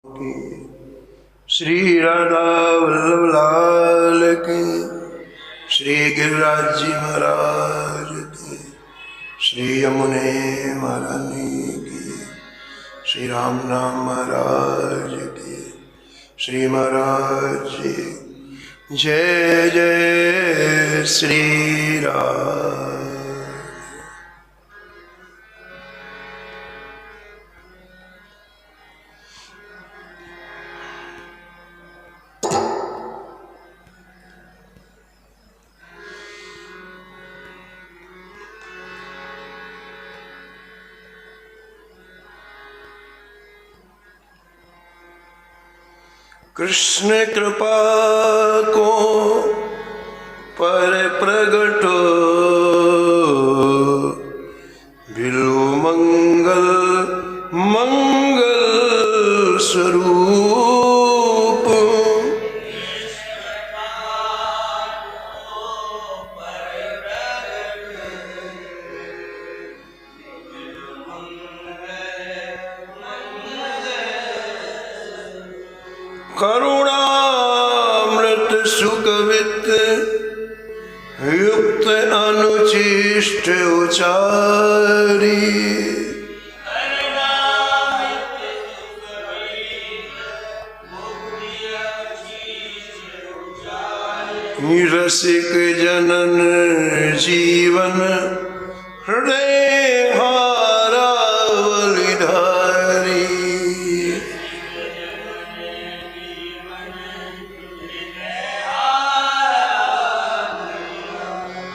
की श्री राधा वल्लभ लाल की, श्री गिरिराज जी महाराज की, श्री यमुने महारानी की, श्री राम नाम महाराज की, श्री महाराज जी जय जय श्री राम। कृष्ण कृपा को पर प्रगटो बिलु मंगल मंगल स्वरूप। करुणामृत सुखवित युक्त अनुचिष्ट उचारी। रसिक जनन जीवन हृदय हारा बलिधारी।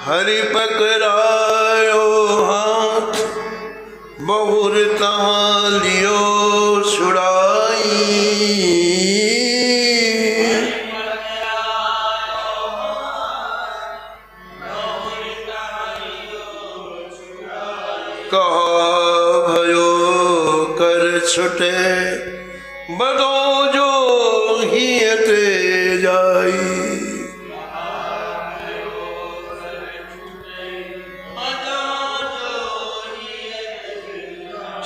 हरि पकड़ायो हाथ बहुर तहाँ लियो छुड़ाई। कहा भयो कर छुटे बदो जो हियते जाई।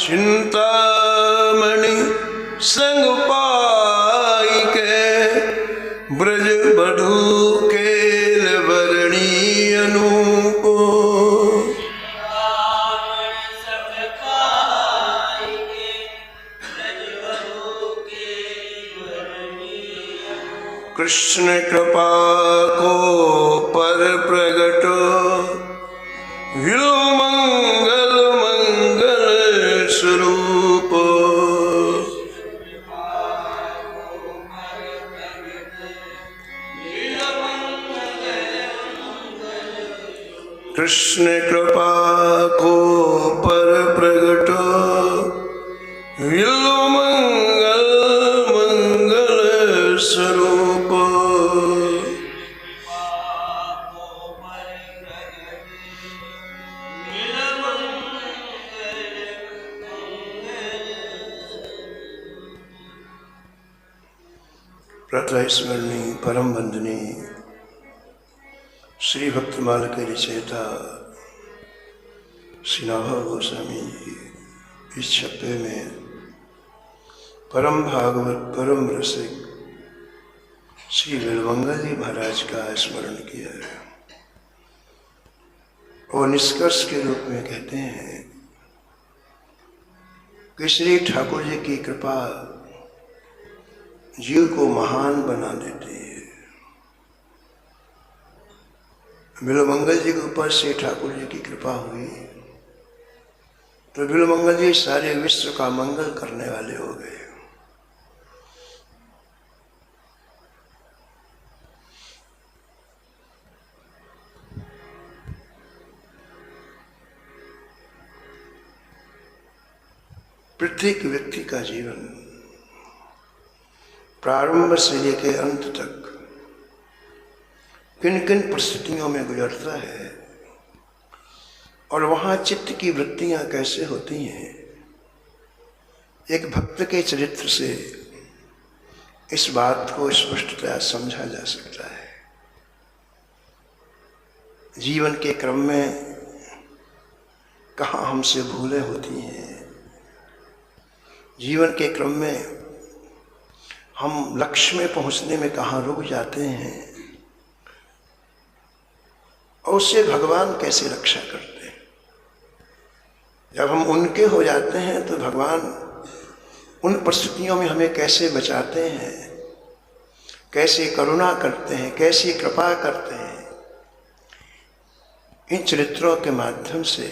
चिंतामणि संग पाई के ब्रज बधू केल बरणी अनूप। कृष्ण कृपा को पर प्रगटो विलो मंगल मंगल स्वरूप। कृष्ण कृपा को पर प्रगटो विलो मंगल मंगल स्वरूप। प्रातः स्मरणीय परम वंदनीय श्री भक्तमाल के रचयिता श्री नाभा गोस्वामी जी इस छप्पे में परम भागवत परम रसिक श्री बिलमंगल जी महाराज का स्मरण किया है और निष्कर्ष के रूप में कहते हैं कि श्री ठाकुर जी की कृपा जीव को महान बना देती है। बिलमंगल जी के ऊपर श्री ठाकुर जी की कृपा हुई तो बिलमंगल जी सारे विश्व का मंगल करने वाले हो गए। प्रत्येक व्यक्ति का जीवन प्रारंभ से लेकर अंत तक किन किन परिस्थितियों में गुजरता है और वहाँ चित्त की वृत्तियाँ कैसे होती हैं, एक भक्त के चरित्र से इस बात को स्पष्टतया समझा जा सकता है। जीवन के क्रम में कहाँ हमसे भूलें होती हैं, जीवन के क्रम में हम लक्ष्य में पहुंचने में कहाँ रुक जाते हैं और उससे भगवान कैसे रक्षा करते हैं। जब हम उनके हो जाते हैं तो भगवान उन परिस्थितियों में हमें कैसे बचाते हैं, कैसे करुणा करते हैं, कैसी कृपा करते हैं। इन चरित्रों के माध्यम से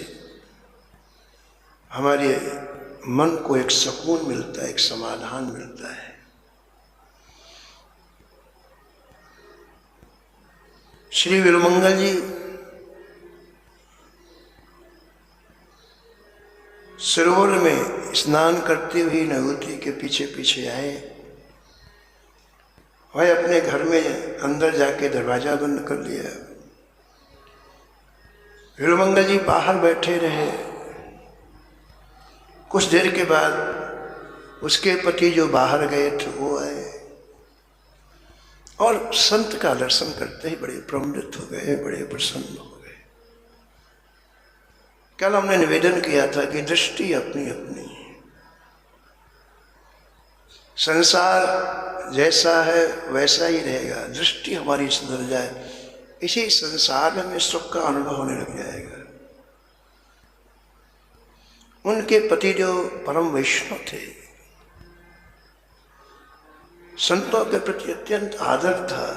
हमारे मन को एक सुकून मिलता है, एक समाधान मिलता है। श्री विल्वमंगल जी सरोवर में स्नान करते हुए नवयुवती के पीछे पीछे आए। वह अपने घर में अंदर जाके दरवाजा बंद कर लिया। विल्वमंगल जी बाहर बैठे रहे। कुछ देर के बाद उसके पति जो बाहर गए थे वो आए और संत का दर्शन करते ही बड़े प्रमुदित हो गए, बड़े प्रसन्न हो गए। कल हमने निवेदन किया था कि दृष्टि अपनी अपनी है। संसार जैसा है वैसा ही रहेगा, दृष्टि हमारी सुधर जाए, इसी संसार में हमें सुख का अनुभव होने लग जाएगा। उनके पति जो परम वैष्णव थे, संतों के प्रति अत्यंत आदर था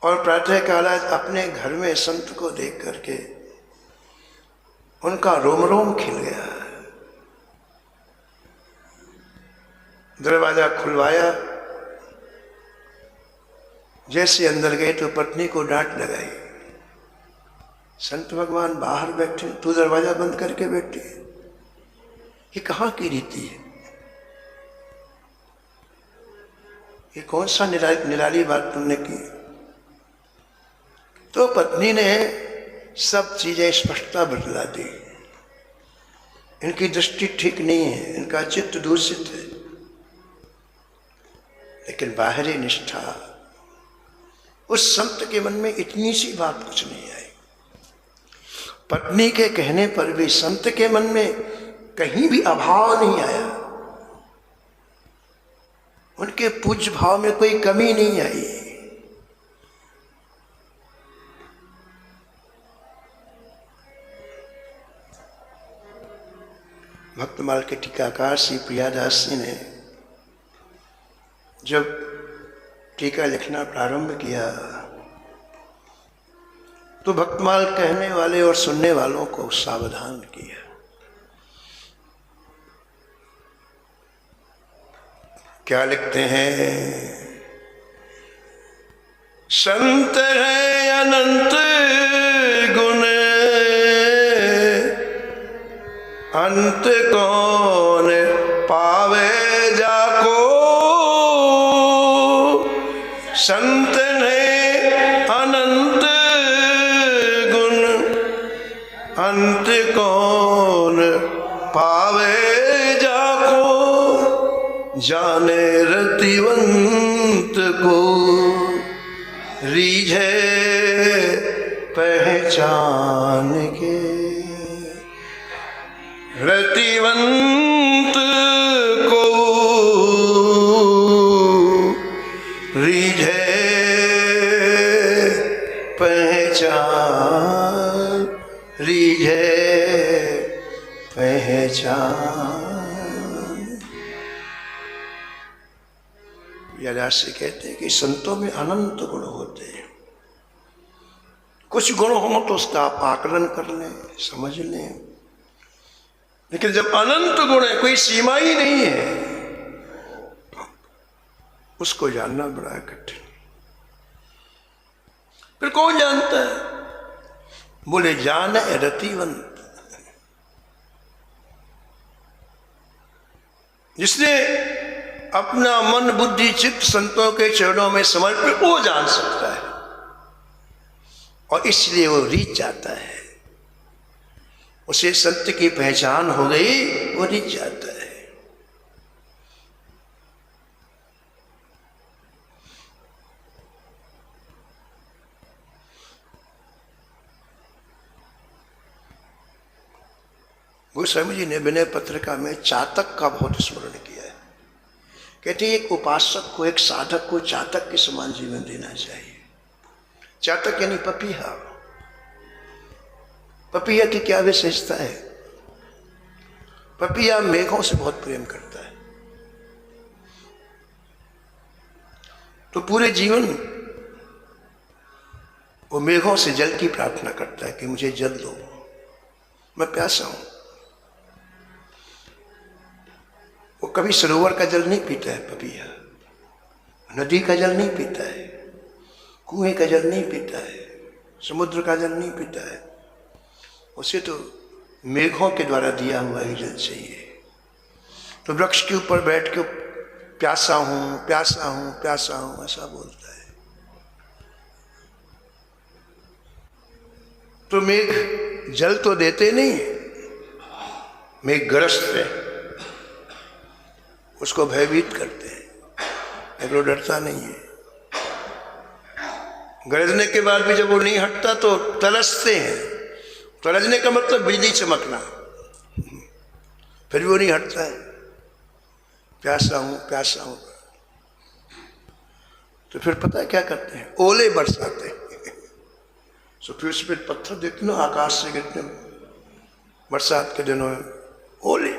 और प्रातः काल अपने घर में संत को देख करके उनका रोम रोम खिल गया। दरवाजा खुलवाया, जैसे अंदर गए तो पत्नी को डांट लगाई। संत भगवान बाहर बैठे, तू दरवाजा बंद करके बैठी, ये कहाँ की रीति है? ये कौन सा निराली बात तुमने की? तो पत्नी ने सब चीजें स्पष्टता बतला दी। इनकी दृष्टि ठीक नहीं है, इनका चित्त दूषित है, लेकिन बाहरी निष्ठा, उस संत के मन में इतनी सी बात कुछ नहीं आई। पत्नी के कहने पर भी संत के मन में कहीं भी अभाव नहीं आया, उनके पूज्य भाव में कोई कमी नहीं आई। भक्तमाल के टीकाकार श्री प्रियादास जी ने जब टीका लिखना प्रारंभ किया तो भक्तमाल कहने वाले और सुनने वालों को सावधान किया। क्या लिखते हैं? संत है अनंत गुण, अंत कौन पावे जाको। संत ने अनंत गुण, अंत कौन पावे जाको। जाने रतिवंत को रीझे पहचान के। रतिवंत को रीझे पहचान, रीझे पहचान। व्यास से कहते हैं कि संतों में अनंत गुण होते हैं। कुछ गुण हो तो उसका आप आकलन कर लें, समझ लें, लेकिन जब अनंत गुण है, कोई सीमा ही नहीं है, उसको जानना बड़ा कठिन। फिर कौन जानता है? बोले जाने रतिवंत, जिसने अपना मन बुद्धि चित्त संतों के चरणों में समर्पित, वो जान सकता है और इसलिए वो रीझ जाता है। उसे सत्य की पहचान हो गई, वो रीझ जाता है। गोस्वामी जी ने विनय पत्रिका में चातक का बहुत स्मरण किया है कहते हैं एक उपासक को, एक साधक को चातक के समान जीवन देना चाहिए। चातक यानी पपीहा। पपीहा की क्या विशेषता है? पपीहा मेघों से बहुत प्रेम करता है, तो पूरे जीवन वो मेघों से जल की प्रार्थना करता है कि मुझे जल दो, मैं प्यासा हूं। वो कभी सरोवर का जल नहीं पीता है पपीहा, नदी का जल नहीं पीता है, कुएं का जल नहीं पीता है, समुद्र का जल नहीं पीता है। उसे तो मेघों के द्वारा दिया हुआ ही जल चाहिए। तो वृक्ष के ऊपर बैठ के प्यासा हूं, प्यासा हूं, प्यासा हूं ऐसा बोलता है। तो मेघ जल तो देते नहीं, मेघ गरजते, उसको भयभीत करते हैं, लेकिन वो डरता नहीं है। गरजने के बाद भी जब वो नहीं हटता तो तरसते हैं। तरसने का मतलब बिजली चमकना, फिर भी वो नहीं हटता है, प्यासा हूं, प्यासा हूं। तो फिर पता है क्या करते हैं? ओले बरसाते हैं। तो फिर उस पर पत्थर देखते ना आकाश से गिरते, बरसात के दिनों में ओले,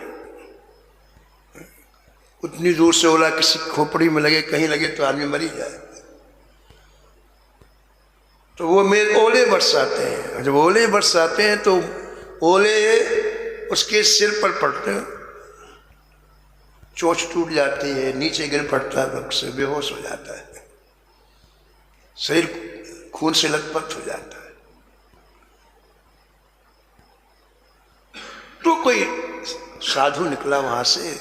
उतनी दूर से ओला किसी खोपड़ी में लगे, कहीं लगे तो आदमी मरी जाए। तो वो मेरे ओले बरसाते हैं, और जब ओले बरसाते हैं तो ओले उसके सिर पर पड़ते हैं, चोंच टूट जाती है, नीचे गिर पड़ता है, वक्त से बेहोश हो जाता है, शरीर खून से लथपथ हो जाता है। तो कोई साधु निकला वहां से,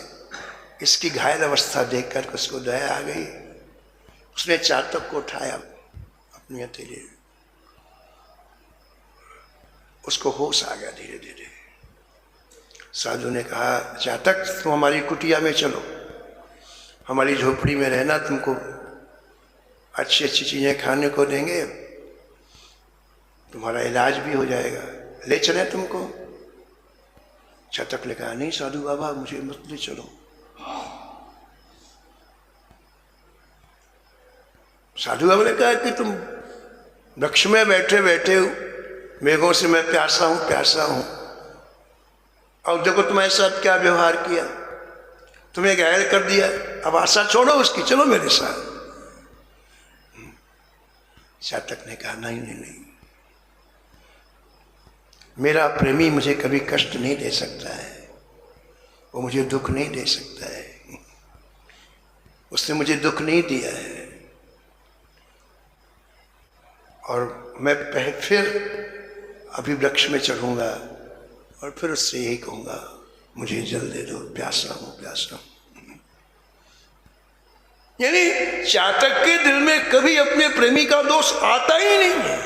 इसकी घायल अवस्था देखकर उसको दया आ गई। उसने चातक को उठाया अपनी हथेली, उसको होश आ गया धीरे धीरे। साधु ने कहा, चातक तुम हमारी कुटिया में चलो, हमारी झोपड़ी में रहना, तुमको अच्छी अच्छी चीजें खाने को देंगे, तुम्हारा इलाज भी हो जाएगा, ले चले तुमको। चातक ने कहा, नहीं साधु बाबा मुझे मत ले चलो। साधु बाबा ने कहा कि तुम वृक्ष में बैठे बैठे मेघों से मैं प्यासा हूं, प्यासा हूं, और देखो तुम्हारे साथ क्या व्यवहार किया, तुम्हें घायल कर दिया, अब आशा छोड़ो उसकी, चलो मेरे साथ। चातक ने कहा, नहीं नहीं नहीं, मेरा प्रेमी मुझे कभी कष्ट नहीं दे सकता है, वो मुझे दुख नहीं दे सकता है, उसने मुझे दुख नहीं दिया है। और मैं फिर अभी वृक्ष में चढ़ूंगा और फिर उससे यही कहूंगा, मुझे जल दे दो, प्यासा हूं, प्यासा हूं। यानी चातक के दिल में कभी अपने प्रेमी का दोष आता ही नहीं है,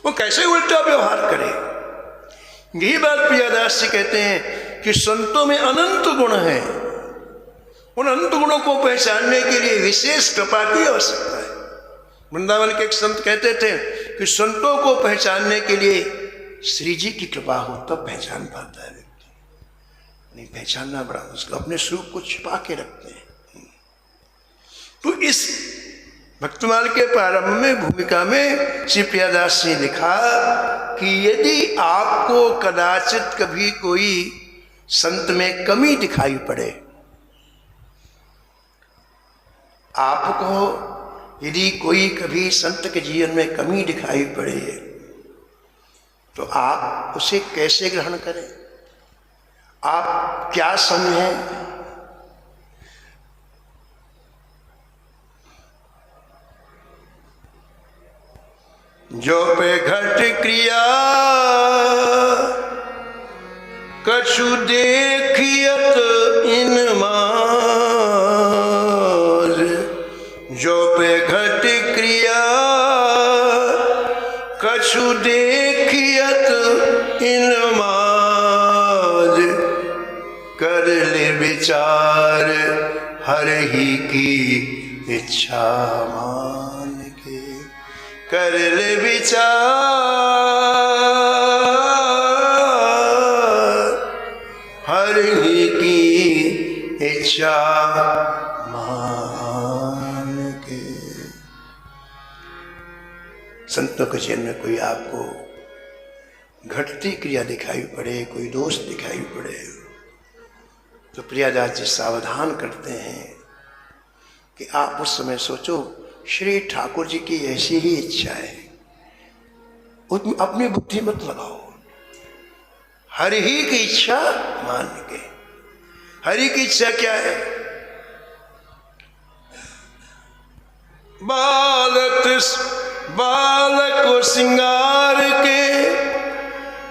वो कैसे उल्टा व्यवहार करे। यही बात प्रियादास जी कहते हैं कि संतों में अनंत गुण है, उन अनंत गुणों को पहचानने के लिए विशेष कृपा की आवश्यकता है। वृंदावन के एक संत कहते थे कि संतों को पहचानने के लिए श्री जी की कृपा हो तब पहचान पाता है व्यक्ति, नहीं पहचानना बड़ा मुश्किल, अपने स्वरूप को छिपा के रखते हैं। तो इस भक्तमाल के प्रारंभ में भूमिका में श्री प्रियादास ने लिखा कि यदि आपको कदाचित कभी कोई संत में कमी दिखाई पड़े, आपको यदि कोई कभी संत के जीवन में कमी दिखाई पड़े तो आप उसे कैसे ग्रहण करें, आप क्या समझें। जो पे घट क्रिया कछु देखियत इन मार, जो पे घट क्रिया कछु देखियत इन मार, कर ले विचार हर ही की इच्छा मान के, कर ले विचार हर ही की इच्छा मान संतों के जीवन में कोई आपको घटती क्रिया दिखाई पड़े, कोई दोष दिखाई पड़े, तो प्रियादास जी सावधान करते हैं कि आप उस समय सोचो श्री ठाकुर जी की ऐसी ही इच्छा है, उसमें अपनी बुद्धि मत लगाओ, हरि ही की इच्छा मान के। हरि की इच्छा क्या है? बालक को सिंगार के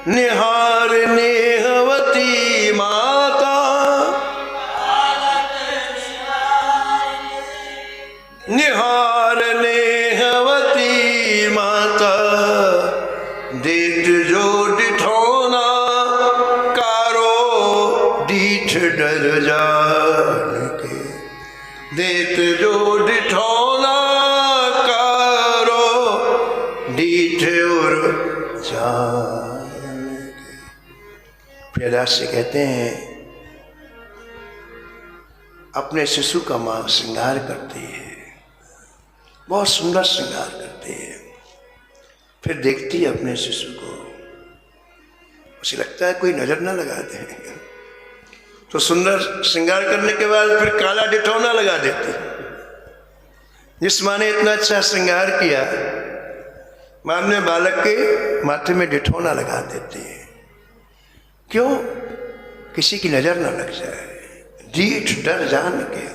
निहार नेहवती माता, निहार नेहवती माता, देख जो डिठौना कारो डीठ डर जान के, देख जो डिठौना कारो डीठ और जान के। प्रियदास जी कहते हैं अपने शिशु का मां श्रृंगार करती है, बहुत सुंदर श्रृंगार करती है, फिर देखती है अपने शिशु को, उसे लगता है कोई नजर ना लगा दे, तो सुंदर श्रृंगार करने के बाद फिर काला डिठौना लगा देती है। जिस माँ ने इतना अच्छा श्रृंगार किया, माँ ने बालक के माथे में डिठौना लगा देती है। क्यों? किसी की नजर ना लग जाए, डीठ डर जान के।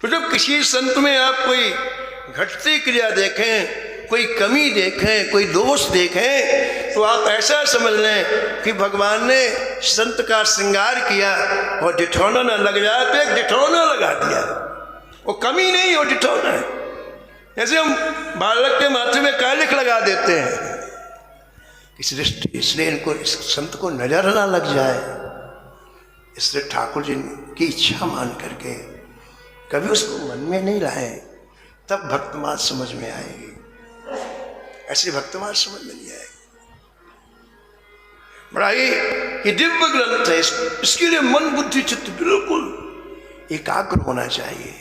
तो जब किसी संत में आप कोई घटती क्रिया देखें, कोई कमी देखें, कोई दोष देखें, तो आप ऐसा समझ लें कि भगवान ने संत का श्रृंगार किया और डिठौना न लग जाए तो एक डिठौना लगा दिया। वो कमी नहीं, वो डिठौना है। जैसे हम बालक के माथे में कालिख लगा देते हैं इस दृष्टि, इसलिए इनको, इस संत को नजर ना लग जाए, इसलिए ठाकुर जी की इच्छा मान करके कभी उसको मन में नहीं लाए, तब भक्तमार्ग समझ में आएगी। ऐसे भक्तमार्ग समझ में नहीं आएगी। बड़ा ये दिव्य ग्रंथ है, इसके लिए मन बुद्धि चित्त बिल्कुल एकाग्र होना चाहिए,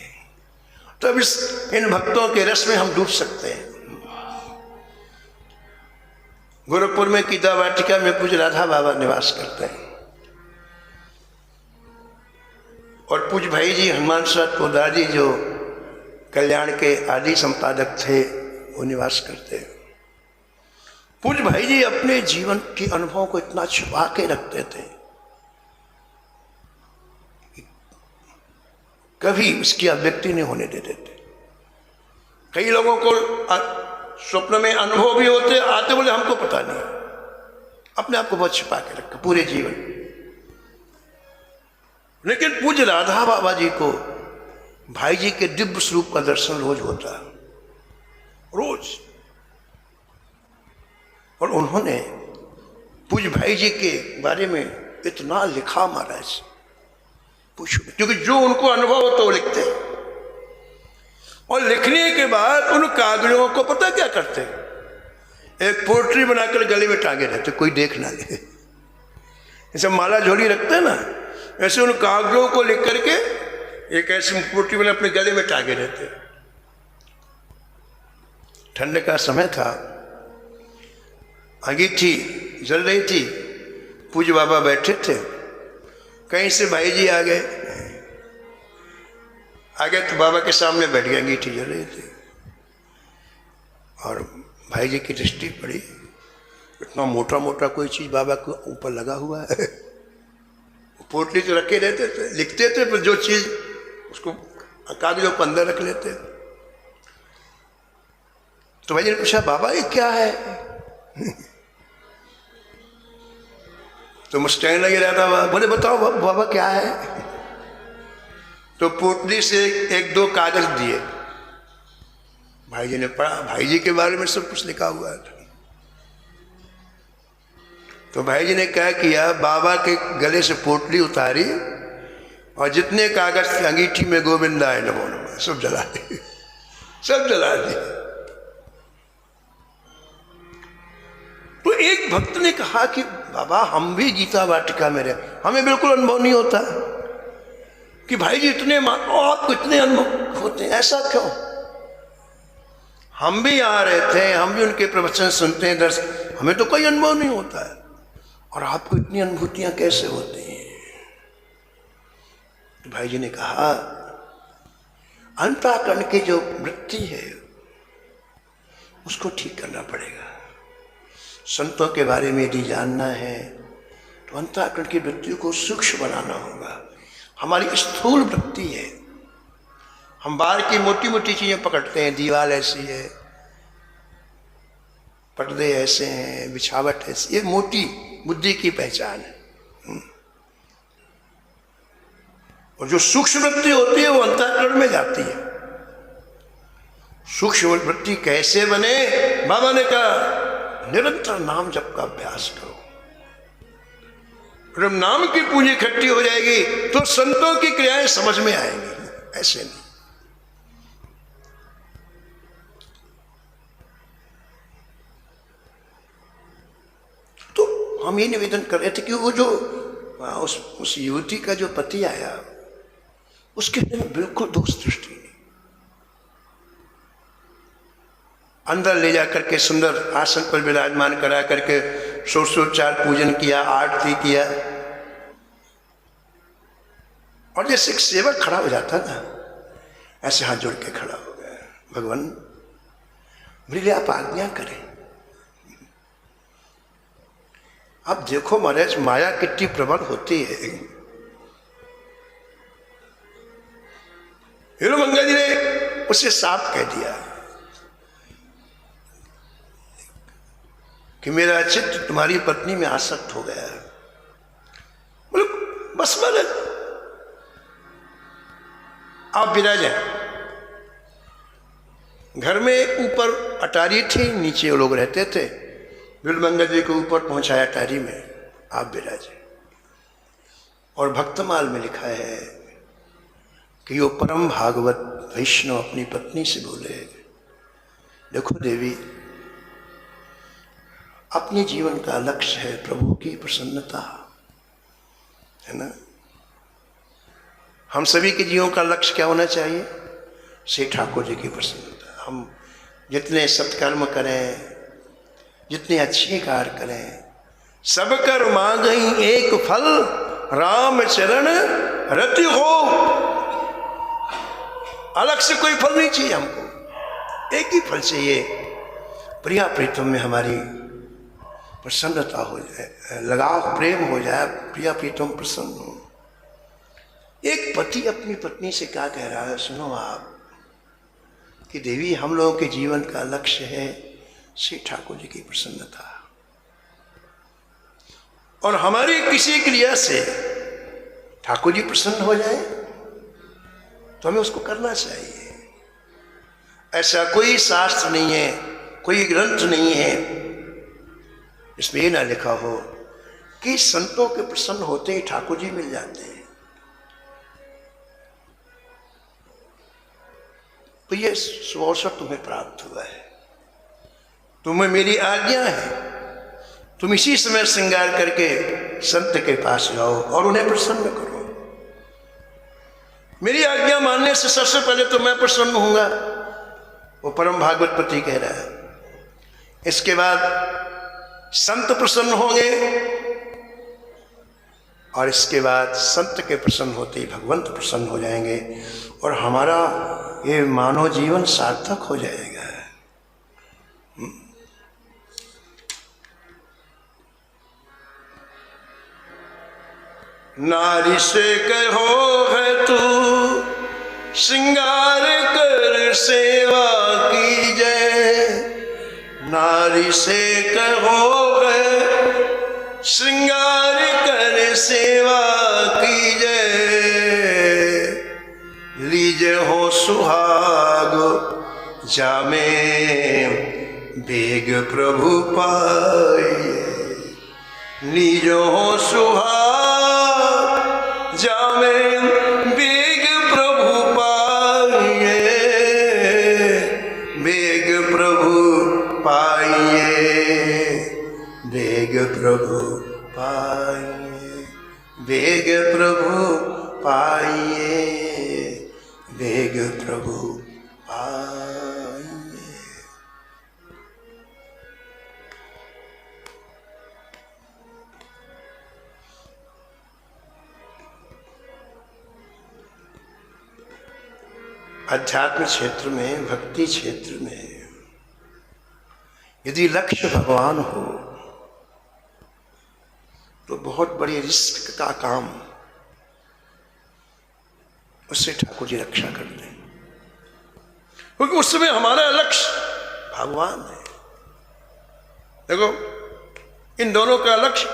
तब इन भक्तों के रस में हम डूब सकते हैं। गोरखपुर में गीता वाटिका में पूज्य राधा बाबा निवास करते हैं, और पूज्य भाई जी हनुमान साथ पोदार जी जो कल्याण के आदि संपादक थे, वो निवास करते हैं। पूज्य भाई जी अपने जीवन के अनुभव को इतना छुपा के रखते थे, कभी उसकी अभिव्यक्ति नहीं होने देते थे। कई लोगों को स्वप्न में अनुभव भी होते, आते बोले हमको पता नहीं, अपने आप को बहुत छिपा के रखा पूरे जीवन। लेकिन पूज्य राधा बाबा जी को भाई जी के दिव्य स्वरूप का दर्शन रोज होता, रोज। और उन्होंने पूज्य भाई जी के बारे में इतना लिखा महाराज, पूछो, क्योंकि जो उनको अनुभव होता वो लिखते, और लिखने के बाद उन कागजों को पता क्या करते, एक पोट्री बनाकर गले में टांगे रहते, कोई देख ना ले। जैसे माला झोली रखते हैं ना, ऐसे उन कागजों को लिख करके एक ऐसी पोट्री बना अपने गले में टांगे रहते। ठंड का समय था, अंगीठी जल रही थी, पूज्य बाबा बैठे थे, कहीं से भाई जी आ गए तो बाबा के सामने बैठ गए, अंगीठी जल रही थी, और भाई जी की दृष्टि पड़ी, इतना मोटा मोटा कोई चीज बाबा के ऊपर लगा हुआ है। पोटली तो रखे रहते थे, लिखते थे, पर जो चीज उसको कागजों पर अंदर रख लेते। तो भाई जी ने पूछा, बाबा ये क्या है? तो मुस्टैंड लगे रहता, बोले बताओ बाबा क्या है? तो पोटली से एक दो कागज दिए, भाई जी ने पढ़ा, भाई जी के बारे में सब कुछ लिखा हुआ था। तो भाई जी ने क्या किया, बाबा के गले से पोटली उतारी और जितने कागज थे अंगीठी में गोविंदाय नमो नमः सब जला दिए, सब जला दिए। तो एक भक्त ने कहा कि बाबा हम भी गीता वाटिका में रहे, हमें बिल्कुल अनुभव नहीं होता कि भाई जी इतने मानो आपको इतने अनुभव होते हैं, ऐसा क्यों? हम भी आ रहे थे, हम भी उनके प्रवचन सुनते हैं, दर्शन, हमें तो कोई अनुभव नहीं होता है, और आपको इतनी अनुभूतियां कैसे होती हैं? तो भाई जी ने कहा अंतःकरण की जो वृत्ति है उसको ठीक करना पड़ेगा। संतों के बारे में यदि जानना है तो अंतःकरण की वृत्ति को सूक्ष्म बनाना होगा। हमारी स्थूल वृत्ति है, हम बाहर की मोटी मोटी चीजें पकड़ते हैं, दीवार ऐसी है, पर्दे ऐसे हैं, बिछावट ऐसी, ये मोटी बुद्धि की पहचान है। और जो सूक्ष्म वृत्ति होती है वो अंतःकरण में जाती है। सूक्ष्म वृत्ति कैसे बने? बाबा ने कहा निरंतर नाम जप का अभ्यास करो। जब नाम की पूंजी इकट्ठी हो जाएगी तो संतों की क्रियाएं समझ में आएंगी, ऐसे नहीं। तो हम ये निवेदन कर रहे थे कि वो जो उस युवती का जो पति आया उसके में बिल्कुल दोष दृष्टि नहीं। अंदर ले जाकर के सुंदर आसन पर विराजमान करा करके षोडशोपचार पूजन किया, आरती किया, और जैसे एक सेवक खड़ा हो जाता ना, ऐसे हाथ जोड़ के खड़ा हो गया, भगवान मेरे लिए आप आज्ञा करें। अब देखो महाराज माया कितनी प्रबल होती है। हीरोमंगल जी ने उसे साफ कह दिया कि मेरा चित्त तुम्हारी पत्नी में आसक्त हो गया है। बोलो बस बोले आप विराजें। घर में ऊपर अटारी थी, नीचे वो लोग रहते थे, हीरोमंगल जी को ऊपर पहुंचाया अटारी में, आप विराजें। और भक्तमाल में लिखा है कि वो परम भागवत वैष्णव अपनी पत्नी से बोले, देखो देवी, अपने जीवन का लक्ष्य है प्रभु की प्रसन्नता, है ना। हम सभी के जीवन का लक्ष्य क्या होना चाहिए? श्री ठाकुर जी की प्रसन्नता। हम जितने सत्कर्म करें, जितने अच्छे कार्य करें, सब कर मांगई एक फल, राम चरण रति हो। अलग से कोई फल नहीं चाहिए हमको, एक ही फल चाहिए, प्रिया प्रीतम में हमारी प्रसन्नता हो जाए, लगाव प्रेम हो जाए, प्रिया प्रीतम प्रसन्न हो। एक पति अपनी पत्नी से क्या कह रहा है सुनो आप, कि देवी हम लोगों के जीवन का लक्ष्य है श्री ठाकुर जी की प्रसन्नता, और हमारी किसी क्रिया से ठाकुर जी प्रसन्न हो जाए तो हमें उसको करना चाहिए। ऐसा कोई शास्त्र नहीं है, कोई ग्रंथ नहीं है इसमें ये ना लिखा हो कि संतों के प्रसन्न होते ही ठाकुर जी मिल जाते हैं। तो ये सुअवसर तुम्हें प्राप्त हुआ है, तुम्हें मेरी आज्ञा है, तुम इसी समय श्रृंगार करके संत के पास जाओ और उन्हें प्रसन्न करो। मेरी आज्ञा मानने से सबसे पहले तो मैं प्रसन्न होऊंगा, वो परम भागवत पति कह रहा है। इसके बाद संत प्रसन्न होंगे, और इसके बाद संत के प्रसन्न होते ही भगवंत प्रसन्न हो जाएंगे, और हमारा ये मानव जीवन सार्थक हो जाएगा। नारी से कहो है तू श्रृंगार कर सेवा की जय, नारी से कहो है श्रृंगार कर सेवा की जय, लीजे हो सुहाग जामे बेग प्रभु पाए, लीजो हो सुहाग जामे बेग प्रभु पाइए, बेग प्रभु पाइए, बेग प्रभु पाइए, बेग प्रभु पाइए, बेग प्रभु पाइए। अध्यात्म क्षेत्र में, भक्ति क्षेत्र में यदि लक्ष्य भगवान हो तो बहुत बड़ी रिस्क का काम उससे ठाकुर जी रक्षा करते हैं, क्योंकि उस समय हमारा लक्ष्य भगवान है। देखो इन दोनों का लक्ष्य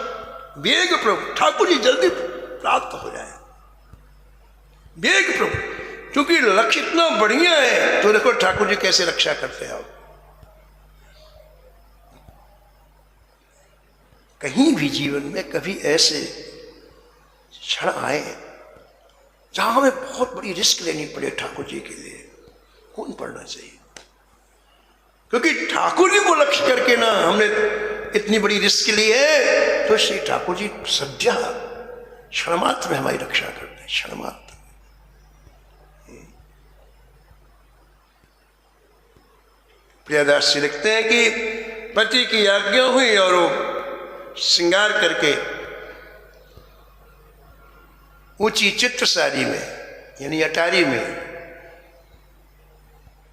वेग प्रभु, ठाकुर जी जल्दी प्राप्त हो जाए, वेग प्रभु, क्योंकि लक्ष्य इतना बढ़िया है। तो देखो ठाकुर जी कैसे रक्षा करते हैं। आप कहीं भी जीवन में कभी ऐसे क्षण आए जहां हमें बहुत बड़ी रिस्क लेनी पड़े ठाकुर जी के लिए, कौन पड़ना चाहिए, क्योंकि ठाकुर जी को लक्ष्य करके ना हमने इतनी बड़ी रिस्क ली है, तो श्री ठाकुर जी सद्या क्षणमात्र में हमारी रक्षा करते हैं, क्षणमात्र। प्रियदास जी लिखते हैं कि पति की आज्ञा हुई और वो श्रृंगार करके ऊंची चित्र साड़ी में यानी अटारी में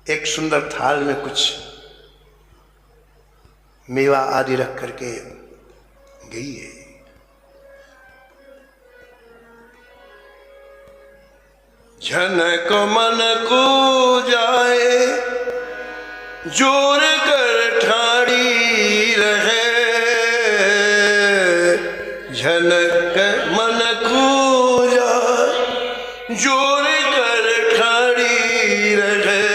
एक सुंदर थाल में कुछ मेवा आदि रख करके गई है। जनक मन को जाए जोर कर ठाड़ी रहे, जनक मन को जाए जोर कर ठाड़ी रहे,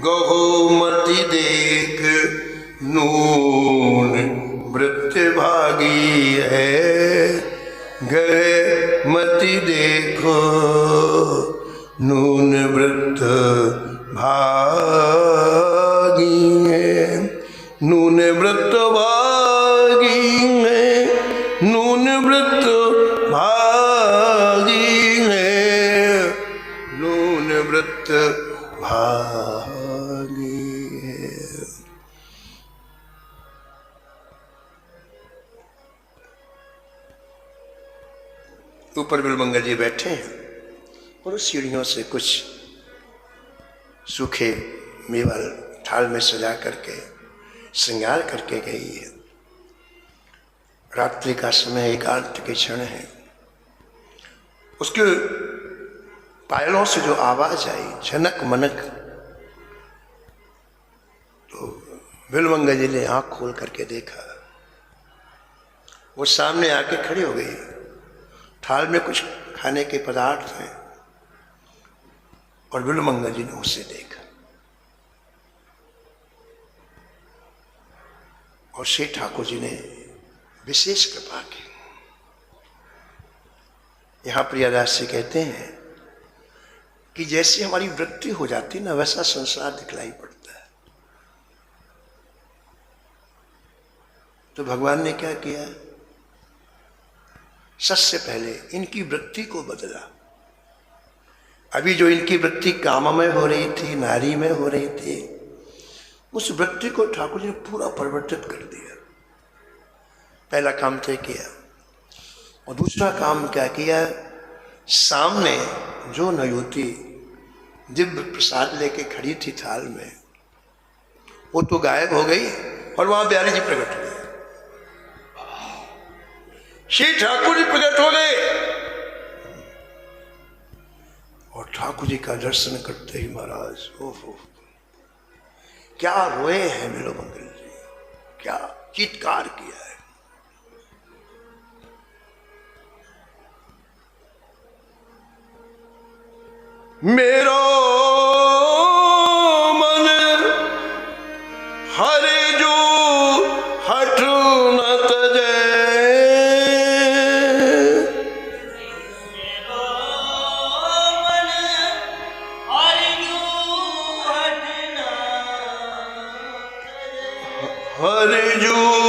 गहुमति देख नून मृत्यु भागी है, गए मति देखो नून मृत्यु भागी है, नून मृत्यु भागी है, नून मृत्यु भागी है, नून मृत्यु भागी है। ऊपर बिलमंगल जी बैठे हैं और उस सीढ़ियों से कुछ सूखे मेवा थाल में सजा करके श्रृंगार करके गई है। रात्रि का समय एकांत के क्षण है, उसके पायलों से जो आवाज आई झनक मनक, तो बिलमंगल जी ने आंख खोल करके देखा, वो सामने आके खड़ी हो गई। थाल में कुछ खाने के पदार्थ हैं और बिलमंगल जी ने उसे देखा और श्री ठाकुर जी ने विशेष कृपा की। यहां प्रियदास जी कहते हैं कि जैसे हमारी वृत्ति हो जाती ना वैसा संसार दिखलाई पड़ता है। तो भगवान ने क्या किया, सबसे पहले इनकी वृत्ति को बदला। अभी जो इनकी वृत्ति काम में हो रही थी, नारी में हो रही थी, उस वृत्ति को ठाकुर जी ने पूरा परिवर्तित कर दिया। पहला काम तय किया और दूसरा काम क्या किया, सामने जो नयुवती दिव्य प्रसाद लेके खड़ी थी थाल में, वो तो गायब हो गई और वहां बिहारी जी प्रकट हुए। श्री ठाकुर जी प्रकट हो गए और ठाकुर जी का दर्शन करते ही महाराज ओहो क्या रोए हैं बिलमंगल जी, क्या चित्कार किया है। मेरा